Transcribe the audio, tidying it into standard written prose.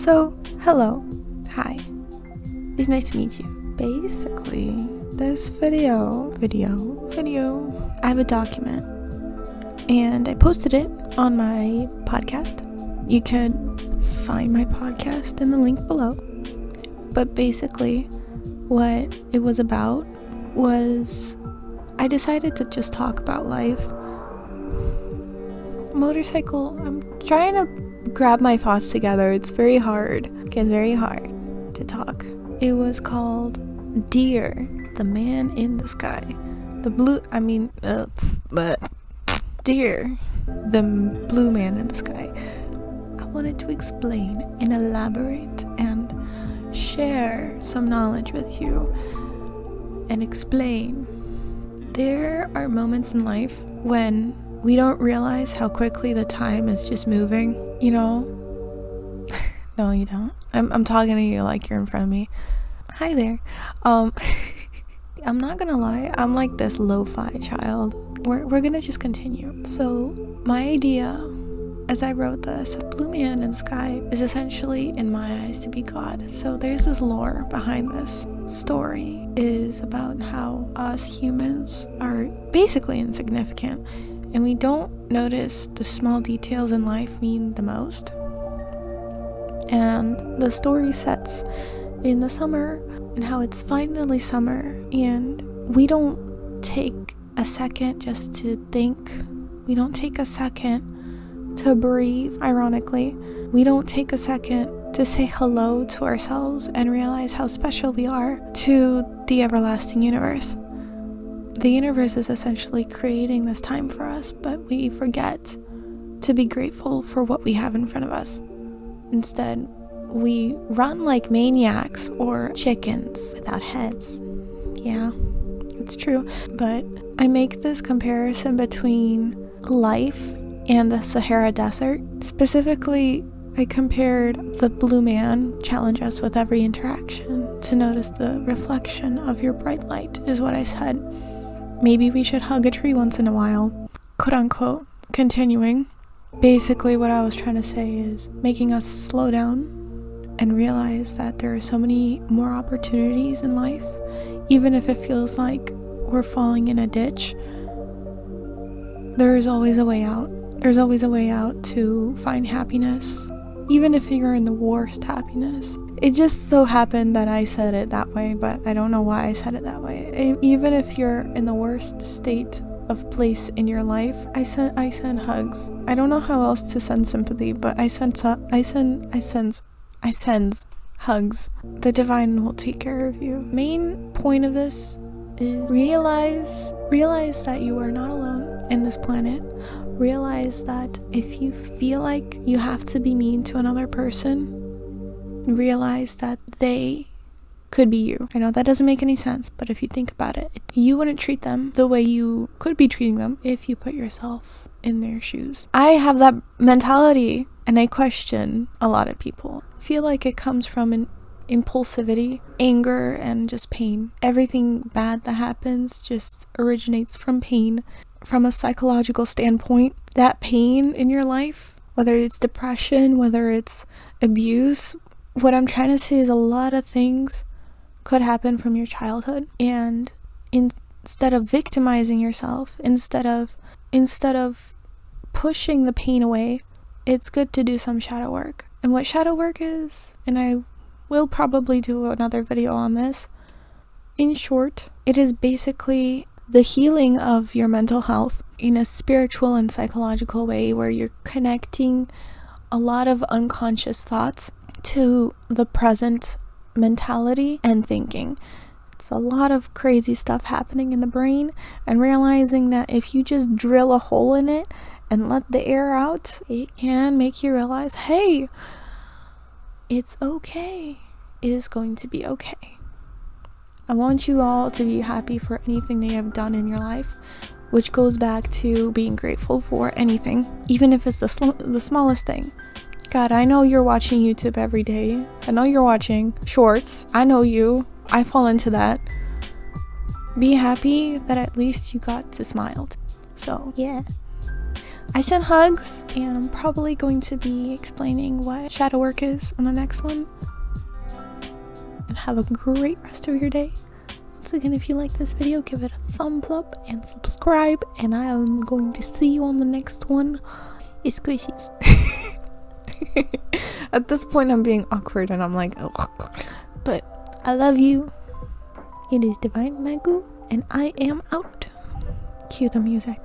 So, hello. Hi. It's nice to meet you. Basically, this video, I have a document and I posted it on my podcast. You could find my podcast in the link below. But basically, what it was about was I decided to just talk about life. Motorcycle, I'm trying to grab my thoughts together. It's very hard. It's very hard to talk. It was called Deer, the Man in the Sky. Deer, the Blue Man in the Sky. I wanted to explain and elaborate and share some knowledge with you and explain. There are moments in life when we don't realize how quickly the time is just moving, you know? No, you don't. I'm talking to you like you're in front of me. Hi there. I'm not gonna lie, I'm like this lo-fi child. We're gonna just continue. So, my idea, as I wrote this, Blue Man in the Sky is essentially, in my eyes, to be God. So there's this lore behind this. Story is about how us humans are basically insignificant, and we don't notice the small details in life mean the most. And the story sets in the summer and how it's finally summer, and we don't take a second just to think. We don't take a second to breathe, ironically. We don't take a second to say hello to ourselves and realize how special we are to the everlasting universe. The universe is essentially creating this time for us, but we forget to be grateful for what we have in front of us. Instead, we run like maniacs or chickens without heads. Yeah, it's true. But I make this comparison between life and the Sahara Desert. Specifically, I compared the Blue Man challenge us with every interaction to notice the reflection of your bright light, is what I said. Maybe we should hug a tree once in a while, quote unquote. Continuing, basically what I was trying to say is making us slow down and realize that there are so many more opportunities in life. Even if it feels like we're falling in a ditch, there's always a way out. There's always a way out to find happiness, even if you're in the worst happiness. It just so happened that I said it that way, but I don't know why I said it that way. Even if you're in the worst state of place in your life, I send hugs. I don't know how else to send sympathy, but I send hugs. The divine will take care of you. Main point of this is realize that you are not alone in this planet. Realize that if you feel like you have to be mean to another person, realize that they could be you. I know that doesn't make any sense, but if you think about it, you wouldn't treat them the way you could be treating them if you put yourself in their shoes. I have that mentality, and I question a lot of people. I feel like it comes from an impulsivity, anger, and just pain. Everything bad that happens just originates from pain. From a psychological standpoint, that pain in your life, whether it's depression, whether it's abuse, what I'm trying to say is a lot of things could happen from your childhood. And instead of victimizing yourself, instead of pushing the pain away, it's good to do some shadow work. And what shadow work is, and I will probably do another video on this, in short, it is basically the healing of your mental health in a spiritual and psychological way, where you're connecting a lot of unconscious thoughts to the present mentality and thinking. It's a lot of crazy stuff happening in the brain, and realizing that if you just drill a hole in it and let the air out, it can make you realize, hey, it's okay. It is going to be okay. I want you all to be happy for anything that you have done in your life, which goes back to being grateful for anything, even if it's the smallest thing. God, I know you're watching YouTube every day. I know you're watching shorts. I know you. I fall into that. Be happy that at least you got to smile. So, yeah. I sent hugs, and I'm probably going to be explaining what shadow work is on the next one. And have a great rest of your day. Once again, if you like this video, give it a thumbs up and subscribe, and I am going to see you on the next one. It's squishies. At this point, I'm being awkward and I'm like, ugh. But I love you. It is Divine Magu, and I am out. Cue the music.